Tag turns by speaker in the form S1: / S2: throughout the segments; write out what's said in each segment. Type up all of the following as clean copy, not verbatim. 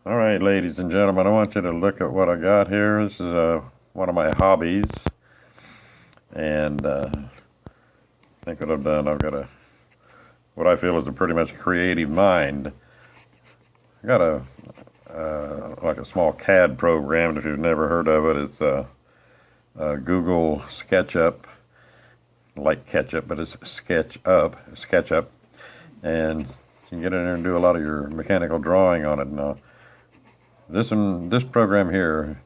S1: All right, ladies and gentlemen, I want you to look at what I got here. This is one of my hobbies, and I think what I've done, I've got what I feel is a pretty much creative mind. I got like a small CAD program. If you've never heard of it, it's Google SketchUp, like ketchup, but it's SketchUp, and you can get in there and do a lot of your mechanical drawing on it. Now, this program here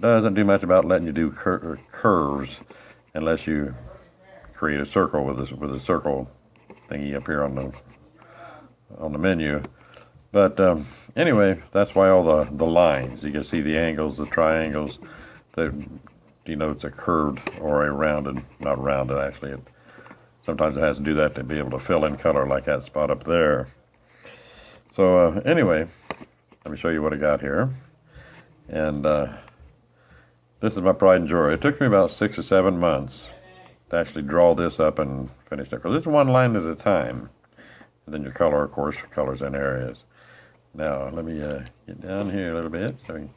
S1: doesn't do much about letting you do curves unless you create a circle with a circle thingy up here on the menu. But anyway, that's why all the lines, you can see the angles, the triangles, that denotes a curved or a rounded, not rounded actually. Sometimes it has to do that to be able to fill in color like that spot up there. So anyway, let me show you what I got here. And this is my pride and joy. It took me about 6 or 7 months to actually draw this up and finish it. Because this is one line at a time. And then your color, of course, colors in areas. Now, let me get down here a little bit. I'm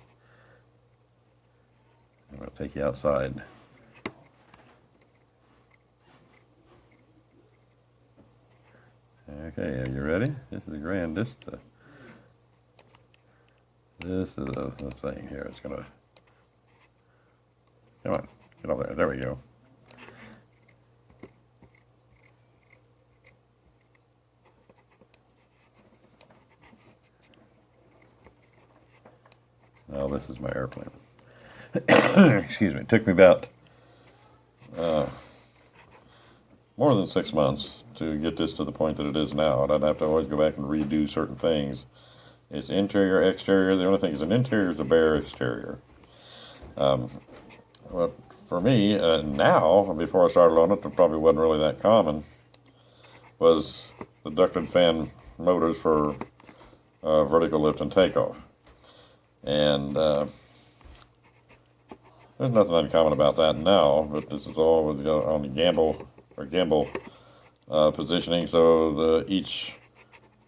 S1: going to take you outside. Okay, are you ready? This is the grandest. This is the thing here. It's going to... Come on, get over there. There we go. Now, this is my airplane. Excuse me. It took me about more than 6 months to get this to the point that it is now. And I'd have to always go back and redo certain things. It's interior, exterior. The only thing is an interior is a bare exterior. But for me, now, before I started on it, it probably wasn't really that common, was the ducted fan motors for vertical lift and takeoff. And there's nothing uncommon about that now, but this is all with on the gimbal positioning, so each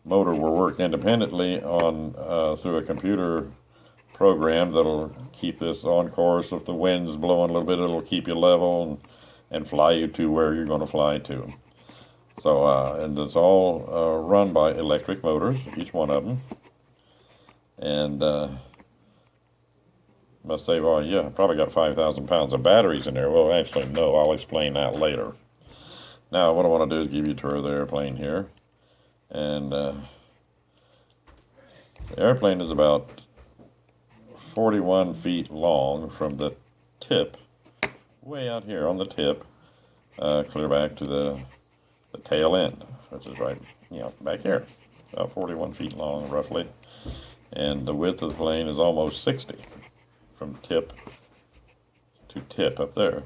S1: motor will work independently on through a computer program that'll keep this on course. If the wind's blowing a little bit, it'll keep you level and fly you to where you're going to fly to. So, and it's all run by electric motors, each one of them. And must say, well, yeah, probably got 5,000 pounds of batteries in there. Well, actually, no, I'll explain that later. Now, what I want to do is give you a tour of the airplane here. And the airplane is about 41 feet long from the tip, way out here on the tip, clear back to the tail end, which is right, back here, about 41 feet long, roughly. And the width of the plane is almost 60 from tip to tip up there.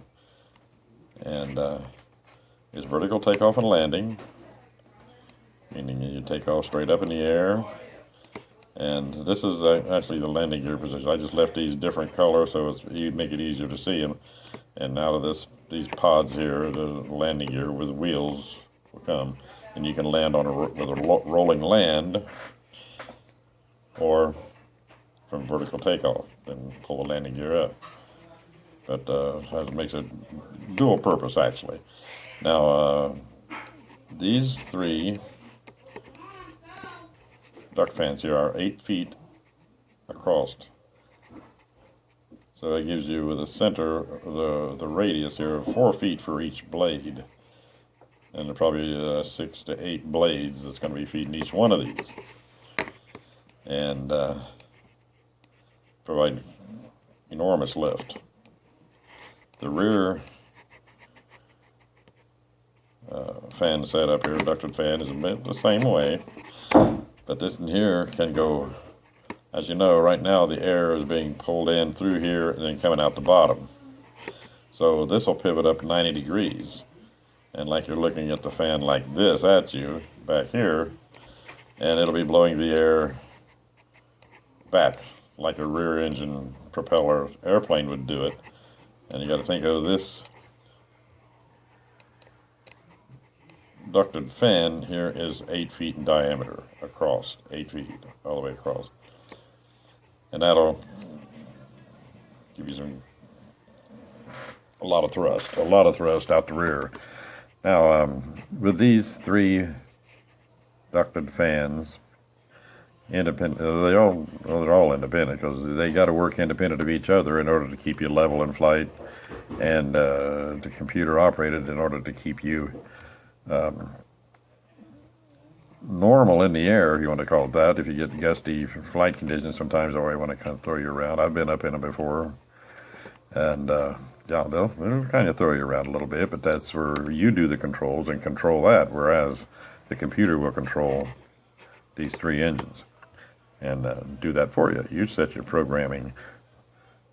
S1: And it's vertical takeoff and landing, meaning you take off straight up in the air. And this is actually the landing gear position. I just left these different colors so you'd make it easier to see them. And out of these pods here, the landing gear with wheels will come, and you can land on with a rolling land, or from vertical takeoff, then pull the landing gear up. But that makes it dual purpose actually. Now these three duct fans here are 8 feet across. So that gives you with the center, the radius here of 4 feet for each blade. And there are probably 6 to 8 blades that's going to be feeding each one of these. And provide enormous lift. The rear fan setup here, ducted fan, is a bit the same way. But this in here can go, as you know, right now the air is being pulled in through here and then coming out the bottom. So this will pivot up 90 degrees. And like you're looking at the fan like this at you, back here, and it'll be blowing the air back like a rear engine propeller airplane would do it. And you got to think of this ducted fan here is 8 feet in diameter across, 8 feet all the way across. and that'll give you a lot of thrust out the rear. Now, with these three ducted fans, independent, they're all independent because they got to work independent of each other in order to keep you level in flight, and the computer operated in order to keep you normal in the air, if you want to call it that. If you get gusty flight conditions, sometimes they want to kind of throw you around. I've been up in them before, and yeah, they'll kind of throw you around a little bit, but that's where you do the controls and control that, whereas the computer will control these three engines and do that for you. You set your programming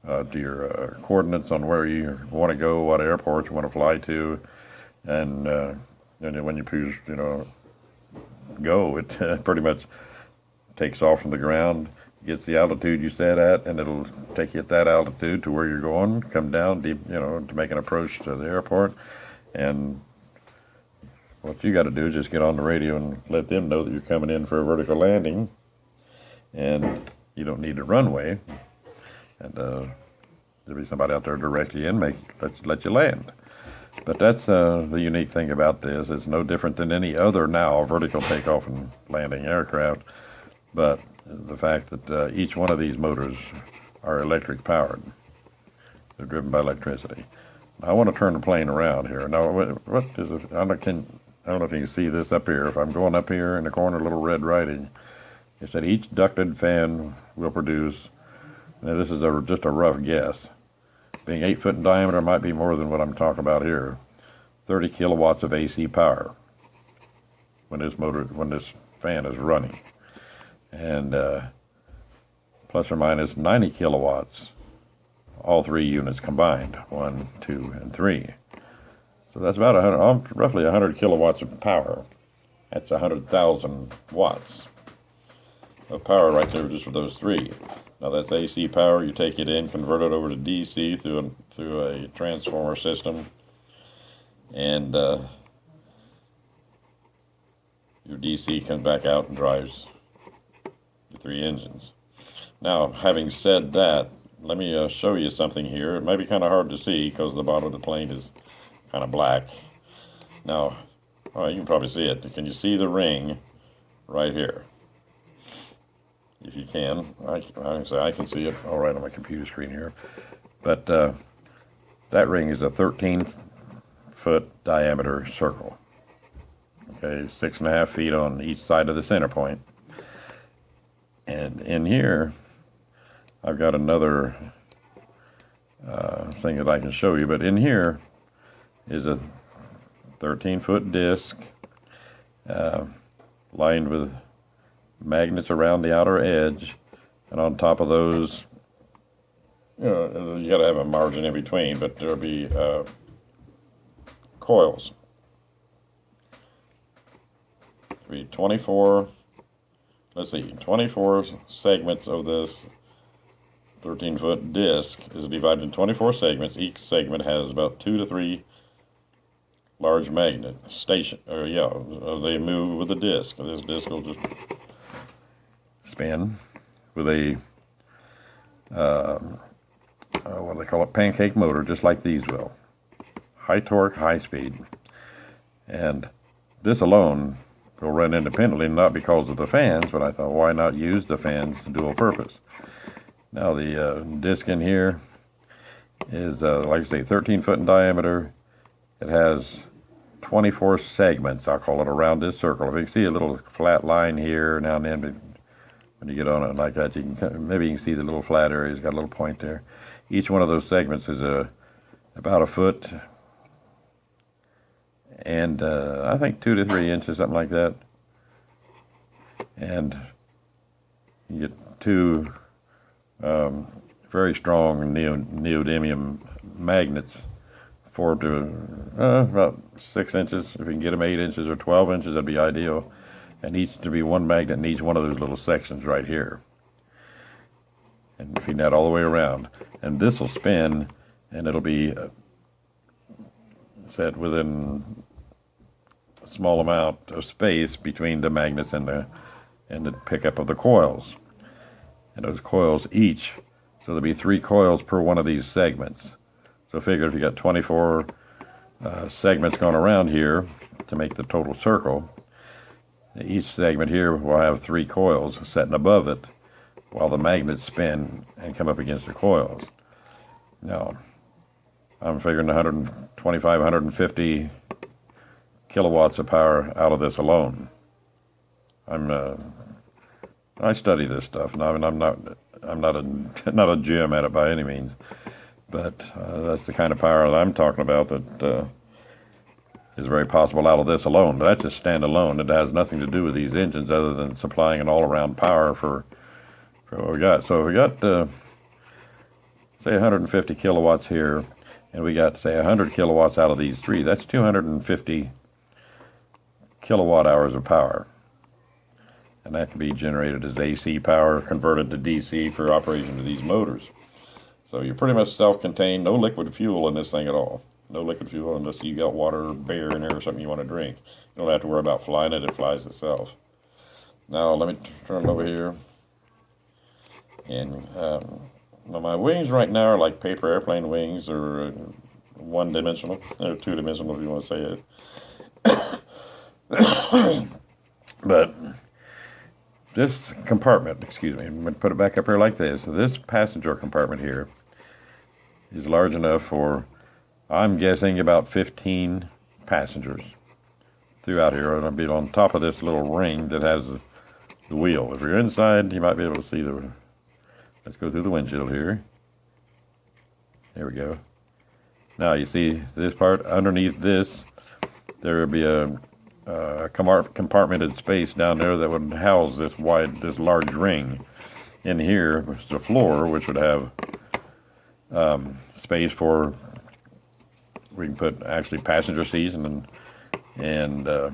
S1: to your coordinates on where you want to go, what airports you want to fly to, and when you choose, go, it pretty much takes off from the ground, gets the altitude you set at, and it'll take you at that altitude to where you're going, come down deep, to make an approach to the airport. And what you got to do is just get on the radio and let them know that you're coming in for a vertical landing, and you don't need a runway, and there'll be somebody out there direct you in, let you land. But that's the unique thing about this. It's no different than any other now vertical takeoff and landing aircraft, but the fact that each one of these motors are electric powered. They're driven by electricity. I want to turn the plane around here. Now, what is it? I don't know if you can see this up here. If I'm going up here in the corner, little red writing, it said each ducted fan will produce, now this is just a rough guess, being 8 foot in diameter, might be more than what I'm talking about here, 30 kilowatts of AC power when this fan is running, and plus or minus 90 kilowatts, all three units combined, 1, 2, and 3. So that's about roughly 100 kilowatts of power. That's 100,000 watts of power right there just with those three. Now that's AC power. You take it in, convert it over to DC through a transformer system, and your DC comes back out and drives the three engines. Now, having said that, let me show you something here. It may be kind of hard to see because the bottom of the plane is kind of black. Now, you can probably see it. Can you see the ring right here? If you can, I can see it all right on my computer screen here. But that ring is a 13-foot diameter circle. Okay, 6.5 feet on each side of the center point. And in here, I've got another thing that I can show you. But in here is a 13-foot disc lined with magnets around the outer edge, and on top of those, you got to have a margin in between, but there'll be coils. There'll be 24 segments of this 13-foot disc is divided in 24 segments. Each segment has about 2 to 3 large magnet they move with the disc. This disc will just spin with a what do they call it, pancake motor, just like these will. High torque, high speed. And this alone will run independently, not because of the fans, but I thought, why not use the fans dual purpose? Now the disc in here is, like I say, 13 foot in diameter. It has 24 segments, I'll call it, around this circle. If you can see a little flat line here now and then, when you get on it like that, maybe you can see the little flat area. It's got a little point there. Each one of those segments is about a foot, and I think 2 to 3 inches, something like that. And you get two very strong neodymium magnets, formed to about 6 inches. If you can get them 8 inches or 12 inches, that'd be ideal. And needs to be one magnet in each one of those little sections right here. And feed that all the way around. And this will spin, and it'll be set within a small amount of space between the magnets and the pickup of the coils. and those coils each, so there'll be 3 coils per one of these segments. So figure if you got 24 segments going around here to make the total circle, each segment here will have 3 coils sitting above it while the magnets spin and come up against the coils. Now, I'm figuring 125, 150 kilowatts of power out of this alone. I study this stuff, and I'm not a gem at it by any means, but that's the kind of power that I'm talking about that is very possible out of this alone. That's just standalone. It has nothing to do with these engines other than supplying an all-around power for what we got. So if we got say 150 kilowatts here, and we got say 100 kilowatts out of these 3, that's 250 kilowatt hours of power. And that can be generated as AC power, converted to DC for operation of these motors. So you're pretty much self-contained, no liquid fuel in this thing at all. No liquid fuel unless you got water or beer in there or something you want to drink. You don't have to worry about flying it, it flies itself. Now let me turn it over here. And now my wings right now are like paper airplane wings, or one-dimensional, or two-dimensional if you want to say it. But this compartment, excuse me, I'm going to put it back up here like this. So this passenger compartment here is large enough for, I'm guessing, about 15 passengers throughout here. It'll be on top of this little ring that has the wheel. If you're inside, you might be able to see the, let's go through the windshield here. There we go. Now you see this part, underneath this, there will be a compartmented space down there that would house this large ring. In here is the floor, which would have space for, we can put actually passenger seats and to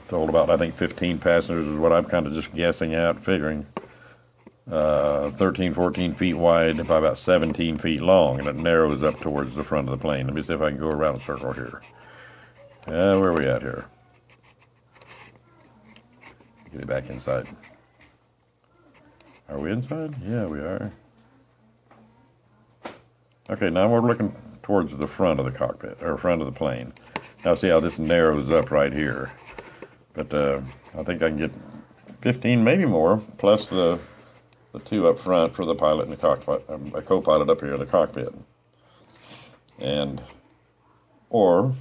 S1: hold about, I think 15 passengers is what I'm kind of just guessing at, figuring 13, 14 feet wide by about 17 feet long, and it narrows up towards the front of the plane. Let me see if I can go around a circle here. Where are we at here? Get it back inside. Are we inside? Yeah, we are. Okay, now we're looking towards the front of the cockpit, or front of the plane. Now see how this narrows up right here. But I think I can get 15, maybe more, plus the 2 up front for the pilot and the cockpit, a co-pilot up here in the cockpit. And, or,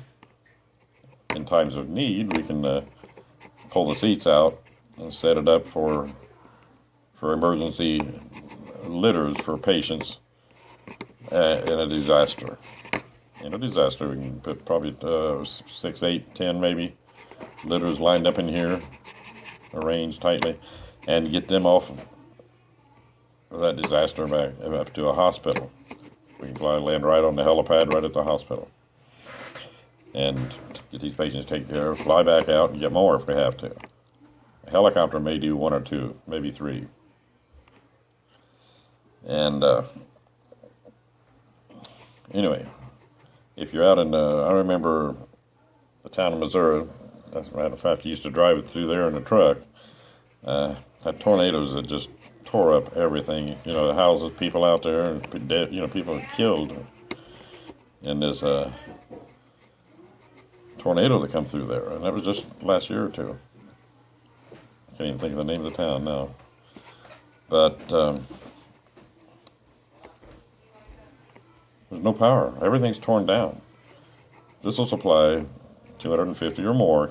S1: in times of need, we can pull the seats out and set it up for emergency litters for patients in a disaster. In a disaster, we can put probably 6, 8, 10 maybe litters lined up in here, arranged tightly, and get them off of that disaster back up to a hospital. We can land right on the helipad right at the hospital and get these patients taken care of, fly back out, and get more if we have to. A helicopter may do 1 or 2, maybe 3. And anyway, if you're out in, I remember the town of Missouri, as a matter of fact, I used to drive it through there in a truck, had tornadoes that just tore up everything, you know, the houses, people out there, and dead, you know, people killed in this tornado that come through there, and that was just last year or 2. I can't even think of the name of the town now. But there's no power. Everything's torn down. This will supply 250 or more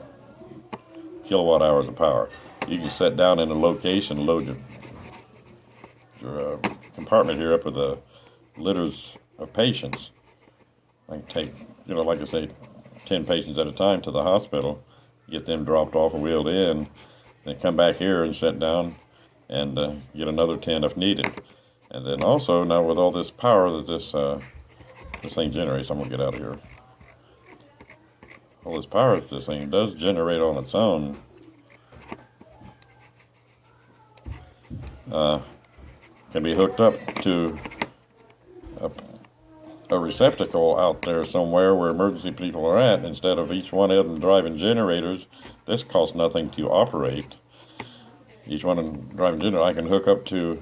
S1: kilowatt hours of power. You can set down in a location, load your compartment here up with the litters of patients. I can take, you know, like I say, 10 patients at a time to the hospital, get them dropped off and wheeled in, then come back here and sit down and get another 10 if needed. And then also, now with all this power that this thing generates, I'm going to get out of here. All this power that this thing does generate on its own can be hooked up to a receptacle out there somewhere where emergency people are at. Instead of each one of them driving generators, this costs nothing to operate. each one in driving generator I can hook up to.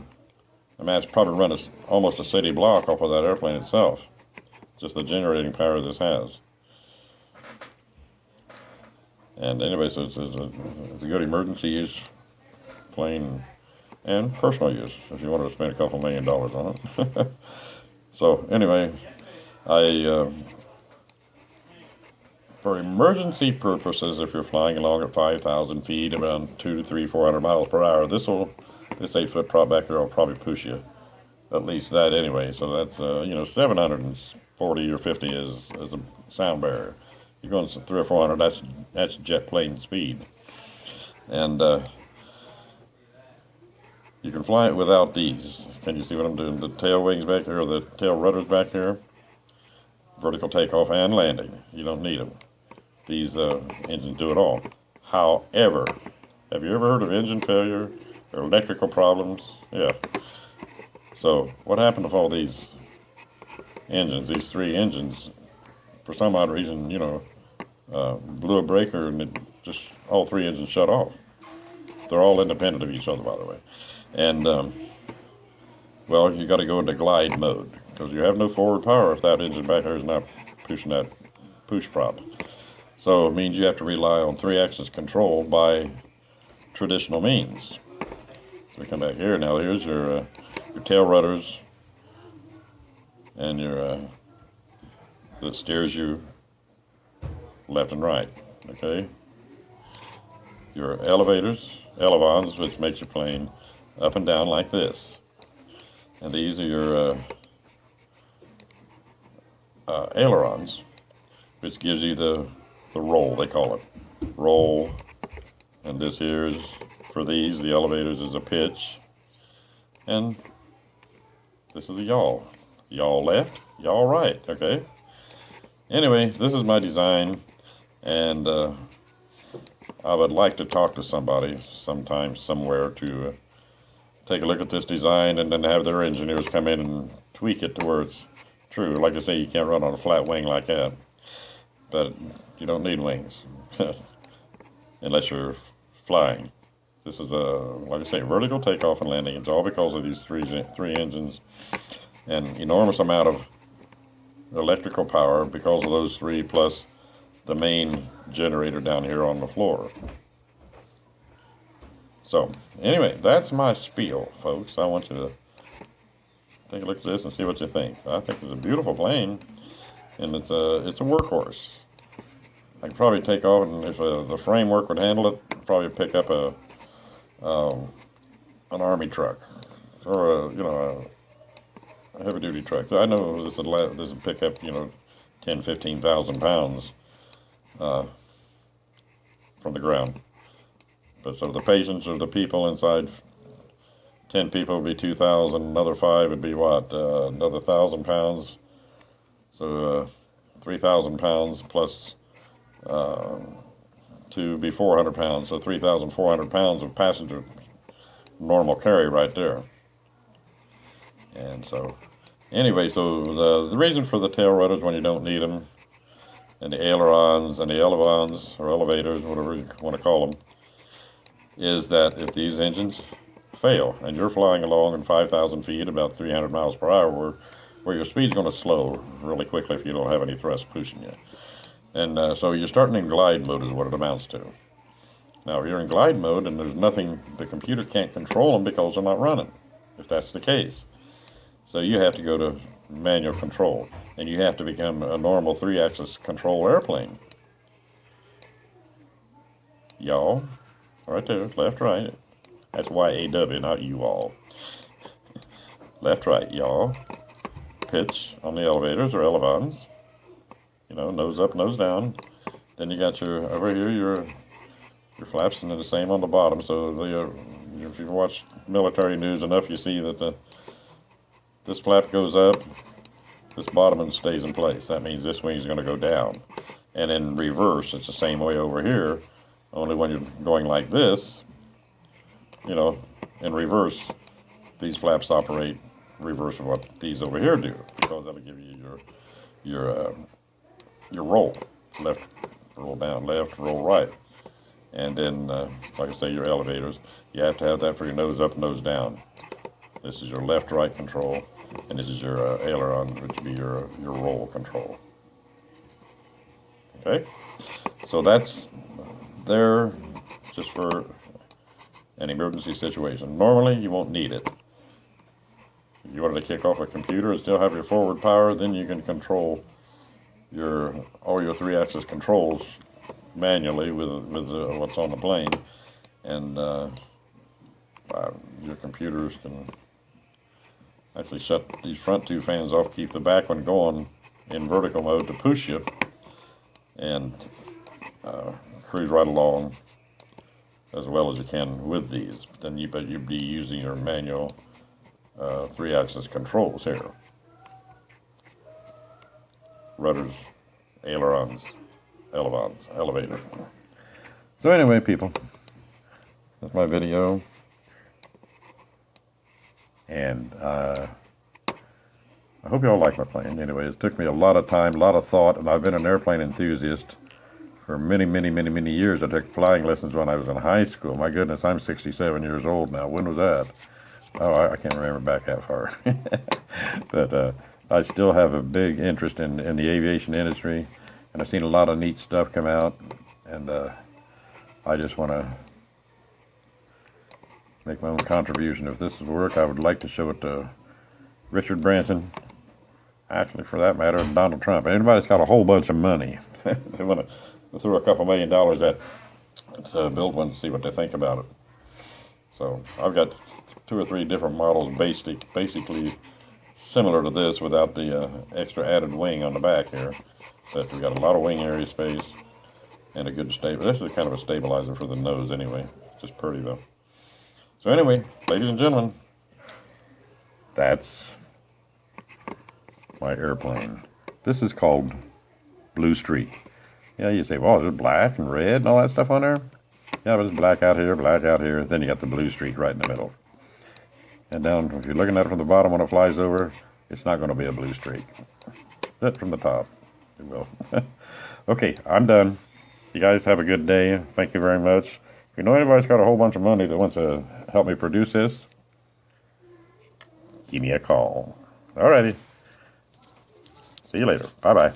S1: I mean, it's probably run almost a city block off of that airplane itself. Just the generating power this has. And anyway, so it's a good emergency use plane and personal use if you wanted to spend a couple $1 million on it. So anyway, for emergency purposes, if you're flying along at 5,000 feet, around 200 to 300, 400 miles per hour, this 8-foot prop back here will probably push you at least that anyway. So that's 740 or 50 is a sound barrier. You're going to 300 or 400. That's jet plane speed, and you can fly it without these. Can you see what I'm doing? The tail wings back here, or the tail rudders back here. Vertical takeoff and landing. You don't need them. These engines do it all. However, have you ever heard of engine failure or electrical problems? Yeah. So what happened if all these engines, these 3 engines, for some odd reason, blew a breaker and all 3 engines shut off? They're all independent of each other, by the way. And, well, you got to go into glide mode because you have no forward power if that engine back there is not pushing that push prop. So it means you have to rely on 3-axis control by traditional means. So we come back here now. Here's your tail rudders and your that steers you left and right. Okay. Your elevators, elevons, which makes your plane up and down like this. And these are your ailerons, which gives you the roll, they call it. Roll. And this here is, for these, the elevators, is a pitch. And this is the yaw. Yaw left, yaw right, okay? Anyway, this is my design, and I would like to talk to somebody sometime, somewhere, to take a look at this design and then have their engineers come in and tweak it to where it's true. Like I say, you can't run on a flat wing like that, but you don't need wings unless you're flying. This is like I say, vertical takeoff and landing. It's all because of these three engines and enormous amount of electrical power because of those 3 plus the main generator down here on the floor. So anyway, that's my spiel, folks. I want you to take a look at this and see what you think. I think it's a beautiful plane, and it's a workhorse. I could probably take off, and if the framework would handle it, probably pick up an army truck or a heavy duty truck. I know this would pick up 10,000-15,000 pounds from the ground. But so the patients or the people inside, 10 people would be 2,000. Another 5 would be what? Another 1,000 pounds. So 3,000 pounds plus 2 would be 400 pounds. So 3,400 pounds of passenger normal carry right there. And so anyway, so the reason for the tail rudders when you don't need them, and the ailerons and the elevons or elevators, whatever you want to call them, is that if these engines fail and you're flying along in 5,000 feet, about 300 miles per hour, where your speed's going to slow really quickly if you don't have any thrust pushing you. And so you're starting in glide mode is what it amounts to. Now, if you're in glide mode and there's nothing, the computer can't control them because they're not running, if that's the case. So you have to go to manual control, and you have to become a normal 3-axis control airplane. Y'all, right there, left, right. That's Y-A-W, not you all. Left, right, y'all. Pitch on the elevators or elevons. Nose up, nose down. Then you got over here, your flaps, and then the same on the bottom. So if you watch military news enough, you see that this flap goes up, this bottom one stays in place. That means this wing is going to go down. And in reverse, it's the same way over here, only when you're going like this, in reverse, these flaps operate reverse of what these over here do, because that'll give you your roll. Left, roll down, left, roll right. And then, like I say, your elevators, you have to have that for your nose up, nose down. This is your left-right control, and this is your aileron, which would be your roll control. Okay, so that's there just for an emergency situation. Normally, you won't need it. If you wanted to kick off a computer and still have your forward power, then you can control all your 3-axis controls manually with what's on the plane, and your computers can actually shut these front 2 fans off, keep the back one going in vertical mode to push you, and cruise right along as well as you can with these. But then you'd be using your manual 3-axis controls here. Rudders, ailerons, elevators. So anyway, people, that's my video. And I hope you all like my plane. Anyway, it took me a lot of time, a lot of thought, and I've been an airplane enthusiast for many, many, many, many years. I took flying lessons when I was in high school. My goodness, I'm 67 years old now. When was that? Oh, I can't remember back that far. But I still have a big interest in the aviation industry, and I've seen a lot of neat stuff come out, and I just want to make my own contribution. If this would work, I would like to show it to Richard Branson, actually, for that matter, and Donald Trump. Anybody's got a whole bunch of money, they want to throw a couple $1 million at build one to see what they think about it. So I've got 2 or 3 different models, basically similar to this without the extra added wing on the back here. But we've got a lot of wing area space and a good this is kind of a stabilizer for the nose anyway. Just pretty though. So anyway, ladies and gentlemen, that's my airplane. This is called Blue Streak. Yeah, you say, well, there's black and red and all that stuff on there. Yeah, but it's black out here, then you got the blue streak right in the middle. And down, if you're looking at it from the bottom when it flies over, it's not going to be a blue streak. But from the top, it will. Okay, I'm done. You guys have a good day. Thank you very much. If you know anybody's got a whole bunch of money that wants to help me produce this, give me a call. Alrighty. See you later. Bye-bye.